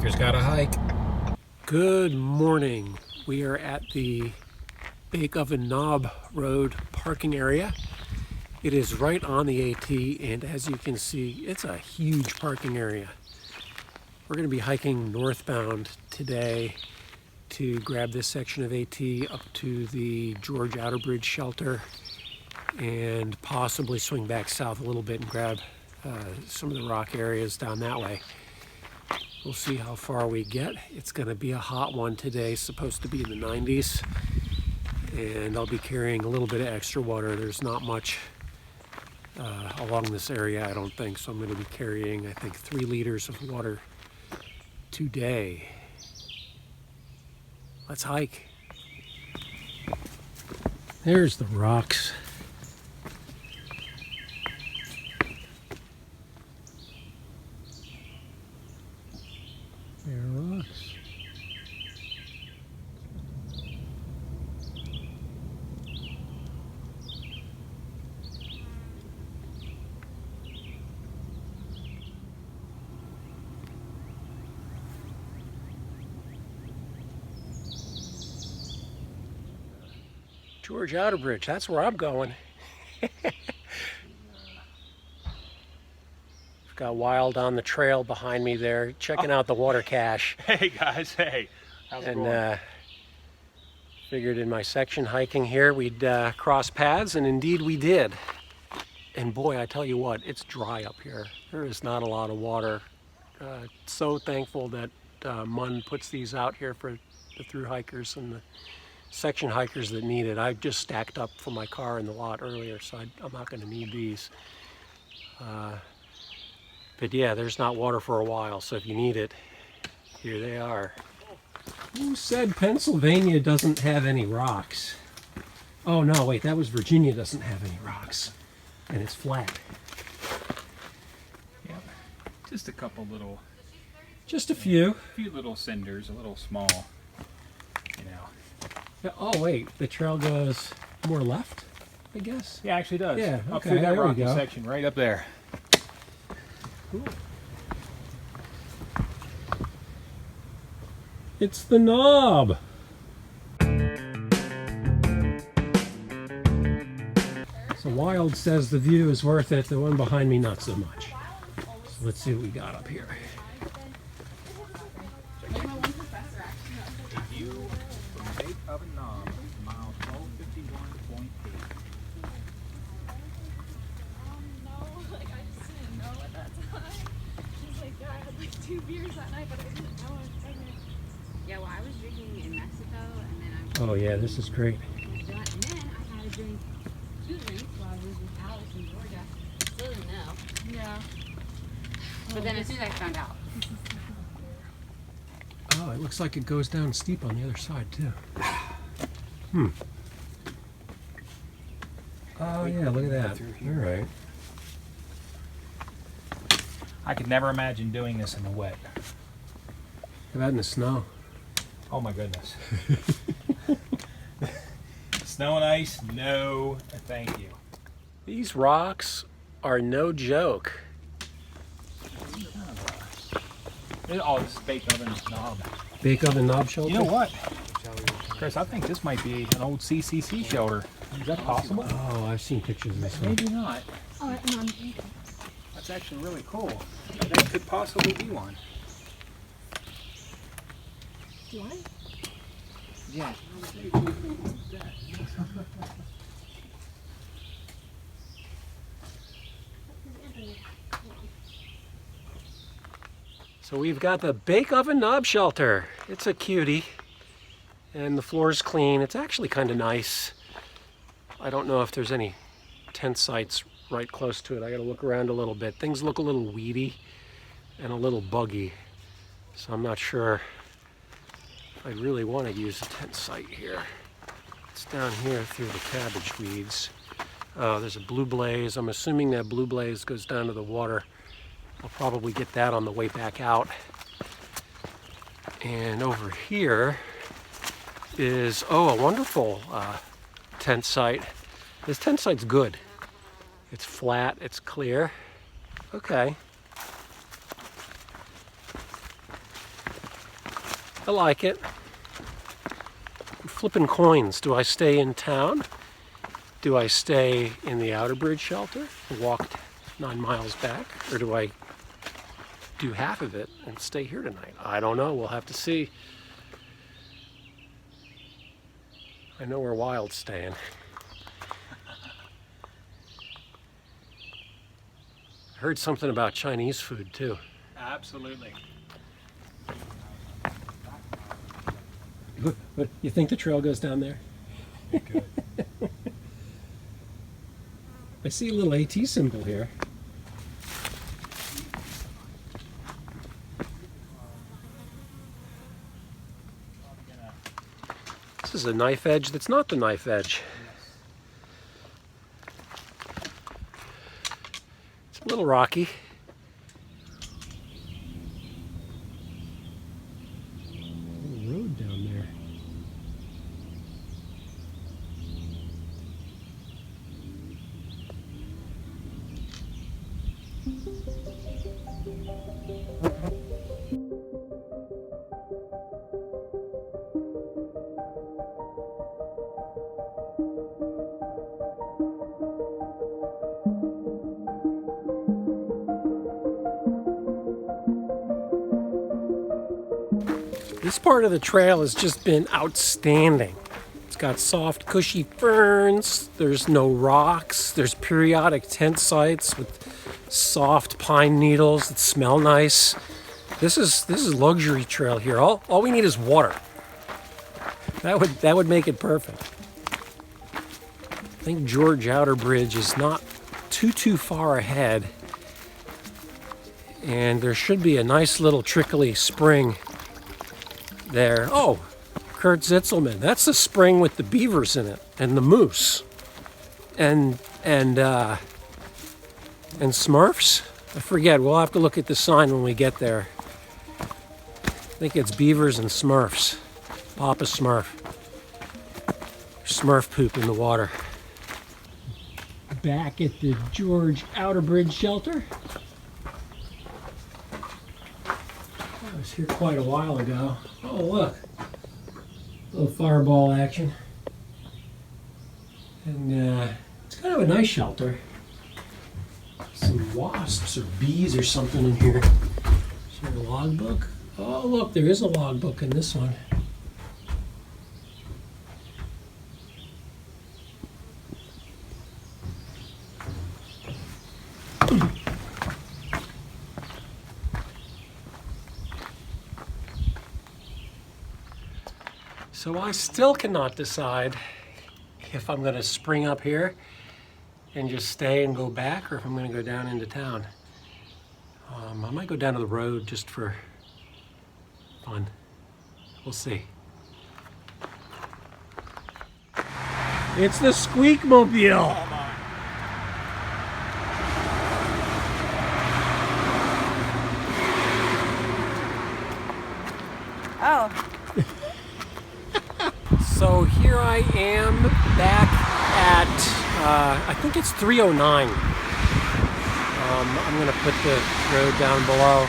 Hiker's gotta hike. Good morning. We are at the Bake Oven Knob Road parking area. It is right on the AT, and as you can see, it's a huge parking area. We're going to be hiking northbound today to grab this section of AT up to the George Outerbridge Shelter and possibly swing back south a little bit and grab some of the rock areas down that way. We'll see how far we get. It's going to be a hot one today, supposed to be in the 90s. And I'll be carrying a little bit of extra water. There's not much along this area, I don't think. So I'm going to be carrying, I think, 3 liters of water today. Let's hike. There's the rocks. There are rocks. George Outerbridge, that's where I'm going. Got Wild on the trail behind me there, checking out the water cache. Hey guys, hey. How's it going? And figured in my section hiking here we'd cross paths, and indeed we did. And boy, I tell you what, it's dry up here. There is not a lot of water. So thankful that MUN puts these out here for the through hikers and the section hikers that need it. I just stacked up for my car in the lot earlier, so I'm not going to need these. But yeah, there's not water for a while, so if you need it, here they are. Who said Pennsylvania doesn't have any rocks? Oh no, wait, that was Virginia doesn't have any rocks. And it's flat. Yep. Just a couple little... Just a few. A few little cinders, a little small, you know. Yeah, oh wait, the trail goes more left, I guess? Yeah, it actually does. Yeah, Up okay, through that there we rocky go. section right up there. Cool. It's the knob. So Wild says the view is worth it. The one behind me, not so much. So let's see what we got up here. The view from Bake Oven Knob, mile 1251.8. Two beers that night, but I didn't know I was pregnant. Yeah, well, I was drinking in Mexico, and then I was... Oh yeah, this is great. And then I had to drink 2 drinks while I was with Alice in Georgia. Still didn't know. Yeah. But then as soon as I found out. Oh, it looks like it goes down steep on the other side too. Oh yeah, look at that. All right. I could never imagine doing this in the wet. How about in the snow? Oh my goodness. Snow and ice, no thank you. These rocks are no joke. Oh, this is Bake Oven Knob. Bake Oven Knob Shelter? You know what, Chris, I think this might be an old CCC shelter. Is that possible? Oh, I've seen pictures of this one. Maybe not. Oh, That's actually really cool. That could possibly be one. do you want it? Yeah. So we've got the Bake Oven Knob Shelter. It's a cutie. And the floor's clean. It's actually kind of nice. I don't know if there's any tent sites right close to it. I gotta look around a little bit. Things look a little weedy and a little buggy. So I'm not sure if I really want to use a tent site here. It's down here through the cabbage weeds. Oh, there's a blue blaze. I'm assuming that blue blaze goes down to the water. I'll probably get that on the way back out. And over here is, oh, a wonderful tent site. This tent site's good. It's flat, it's clear. Okay. I like it. I'm flipping coins. Do I stay in town? Do I stay in the Outerbridge Shelter and walk 9 miles back? Or do I do half of it and stay here tonight? I don't know. We'll have to see. I know where Wild's staying. I heard something about Chinese food too. Absolutely. What, you think the trail goes down there? Good. I see a little AT symbol here. This is a knife edge that's not the knife edge. It's a little rocky. Little road down there. This part of the trail has just been outstanding. It's got soft, cushy ferns. There's no rocks. There's periodic tent sites with soft pine needles that smell nice. This is luxury trail here. All we need is water. That would make it perfect. I think George Outerbridge is not too far ahead, and there should be a nice little trickly spring there. Oh, Kurt Zitzelman. That's the spring with the beavers in it and the moose and Smurfs. I forget. We'll have to look at the sign when we get there. I think it's beavers and Smurfs. Papa Smurf. Smurf poop in the water. Back at the George Outerbridge Shelter. I was here quite a while ago. Oh, look. A little fireball action. And it's kind of a nice shelter. Some wasps or bees or something in here. Is there a logbook? Oh, look, there is a logbook in this one. So I still cannot decide if I'm going to spring up here and just stay and go back, or if I'm going to go down into town. I might go down to the road just for fun. We'll see. It's the Squeek mobile. Oh. So here I am back at, I think it's 309. I'm going to put the road down below.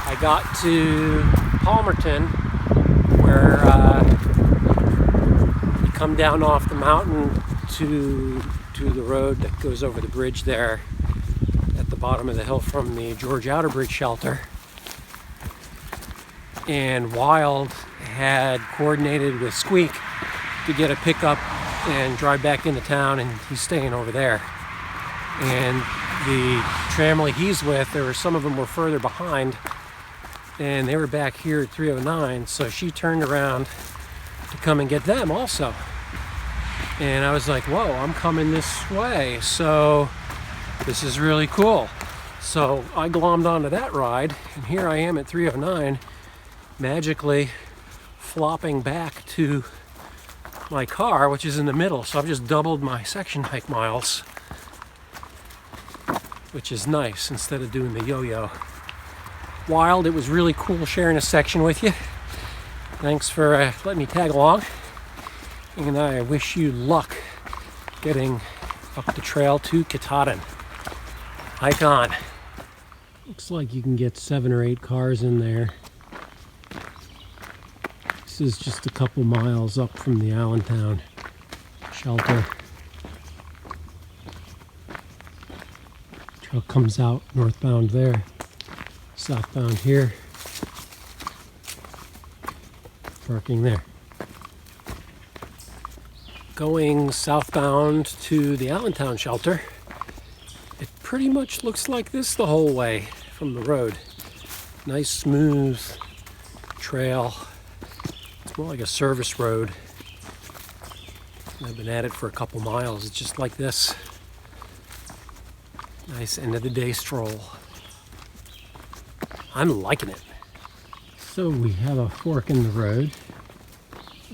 I got to Palmerton, where you come down off the mountain to the road that goes over the bridge there at the bottom of the hill from the George Outerbridge Shelter. And Wild had coordinated with Squeek to get a pickup and drive back into town, and he's staying over there. And the family he's with, some of them were further behind, and they were back here at 309, so she turned around to come and get them also. And I was like, whoa, I'm coming this way, so this is really cool. So I glommed onto that ride, and here I am at 309, magically flopping back to my car, which is in the middle. So I've just doubled my section hike miles, which is nice, instead of doing the yo-yo. Wild, it was really cool sharing a section with you. Thanks for letting me tag along. And I wish you luck getting up the trail to Katahdin. Hike on. Looks like you can get 7 or 8 cars in there. This is just a couple miles up from the Allentown shelter. Trail comes out northbound there, southbound here, parking there. Going southbound to the Allentown shelter, it pretty much looks like this the whole way from the road. Nice smooth trail. It's more like a service road. I've been at it for a couple miles. It's just like this. Nice end of the day stroll. I'm liking it. So we have a fork in the road.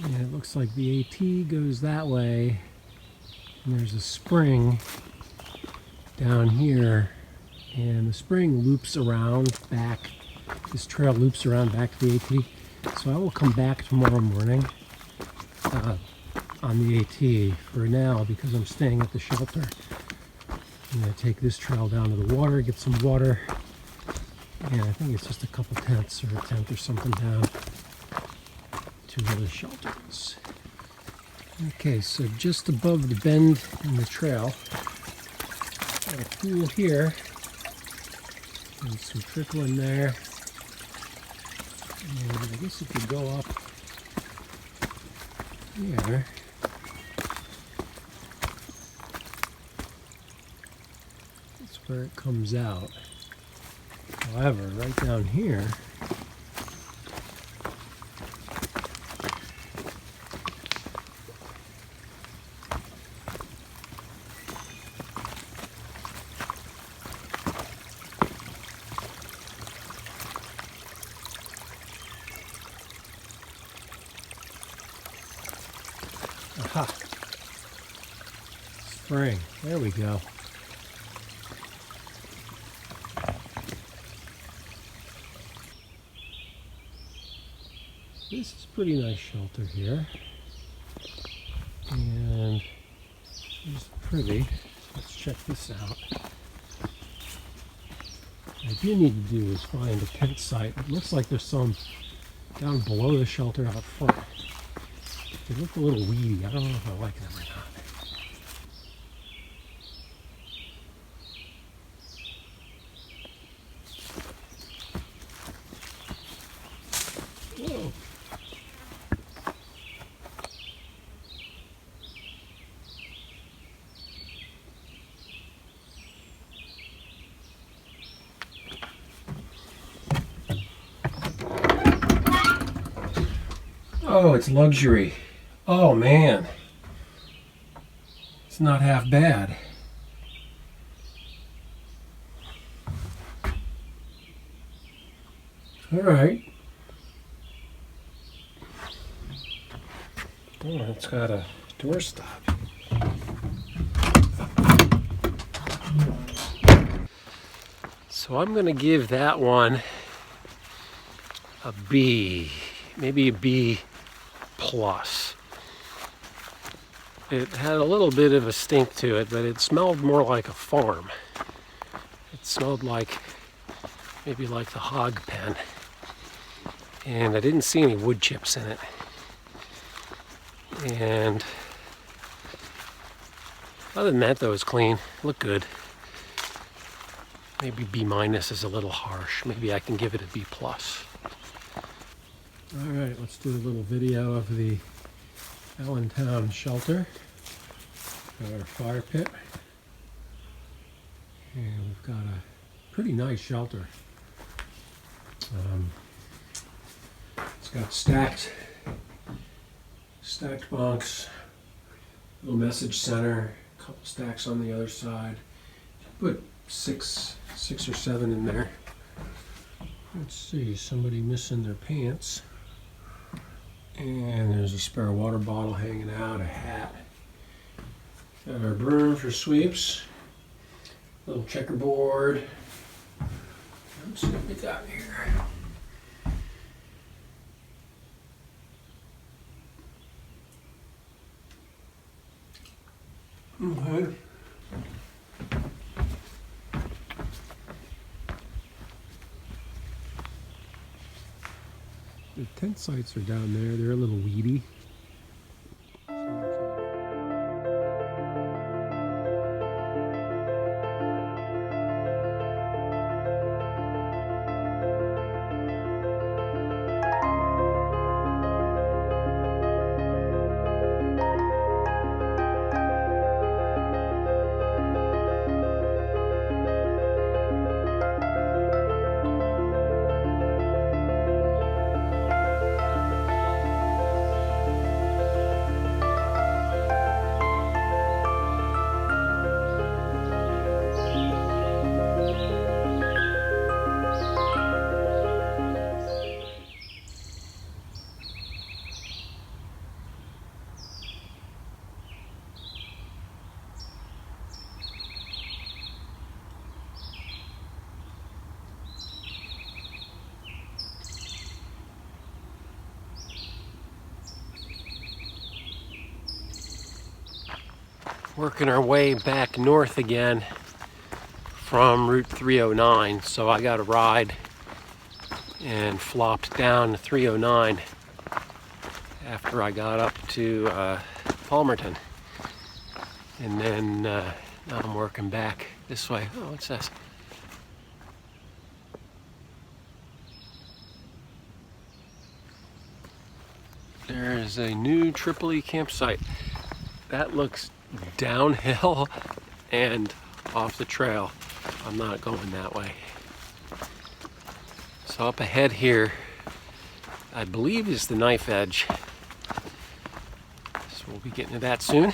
And it looks like the AT goes that way. And there's a spring down here. And the spring loops around back. This trail loops around back to the AT. So I will come back tomorrow morning on the AT. For now, because I'm staying at the shelter, I'm going to take this trail down to the water, get some water. And I think it's just a couple tenths or a tenth or something down to where the shelter is. Okay, so just above the bend in the trail, got a pool here. And some trickle in there. And I guess if you go up here, that's where it comes out. However, right down here, aha, spring, there we go. This is a pretty nice shelter here, and there's Privy. Let's check this out. What I do need to do is find a tent site. It looks like there's some down below the shelter out front. They look a little weedy. I don't know if I like them or not. Whoa. Oh, it's luxury. Oh man, it's not half bad. All right. Oh, it's got a doorstop. So I'm going to give that one a B, maybe a B plus. It had a little bit of a stink to it, but it smelled more like a farm. It smelled like, maybe like the hog pen. And I didn't see any wood chips in it. And other than that though, it's clean, looked good. Maybe B minus is a little harsh. Maybe I can give it a B plus. All right, let's do a little video of the Allentown shelter. Got our fire pit. And we've got a pretty nice shelter. It's got stacked bunks, little message center, a couple stacks on the other side. Put six or seven in there. Let's see, somebody missing their pants. And there's a spare water bottle hanging out, a hat. Got our broom for sweeps. Little checkerboard. Let's see what we got here. Okay. The tent sites are down there. They're a little weedy. Working our way back north again from Route 309. So I got a ride and flopped down to 309 after I got up to Palmerton. And then now I'm working back this way. Oh, what's this? There is a new Tripoli campsite. That looks downhill and off the trail. I'm not going that way. So up ahead here, I believe is the knife edge. So we'll be getting to that soon.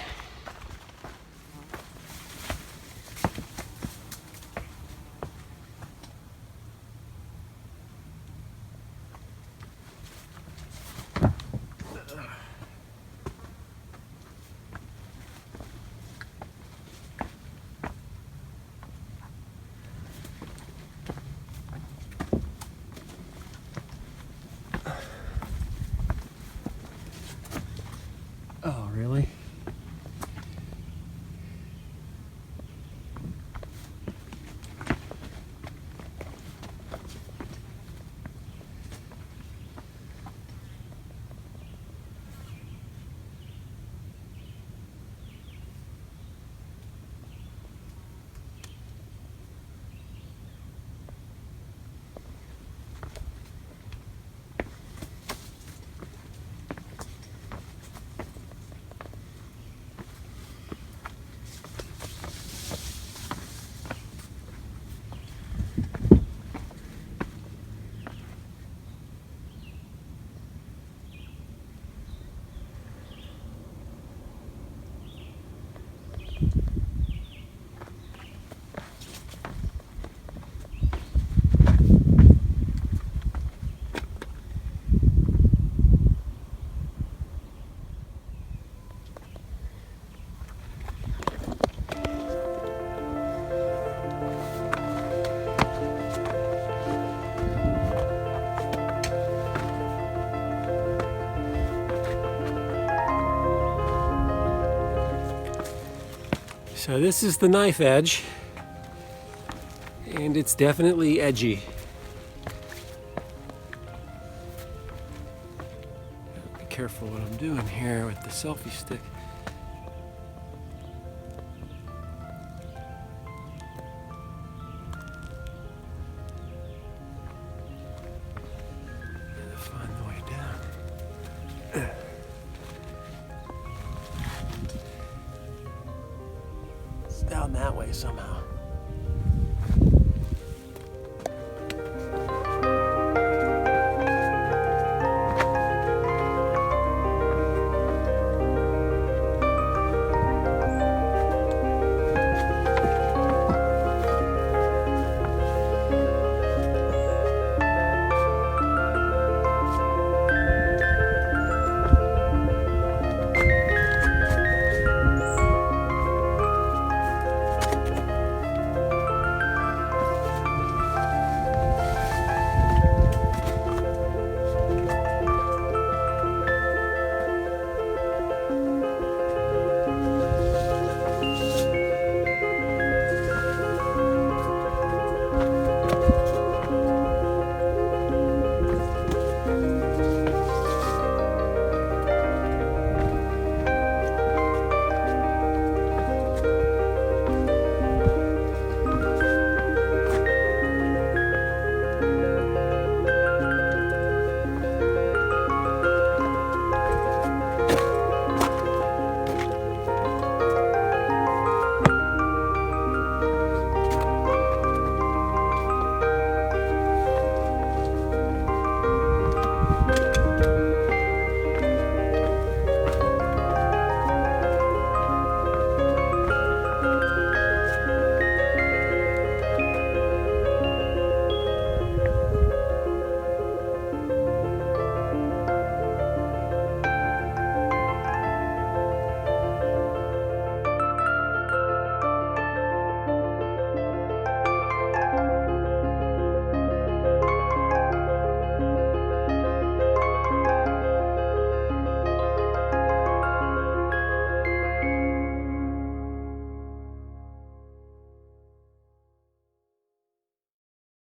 Oh, really? So this is the knife edge, and it's definitely edgy. Be careful what I'm doing here with the selfie stick. Gotta find the way down. Down that way somehow.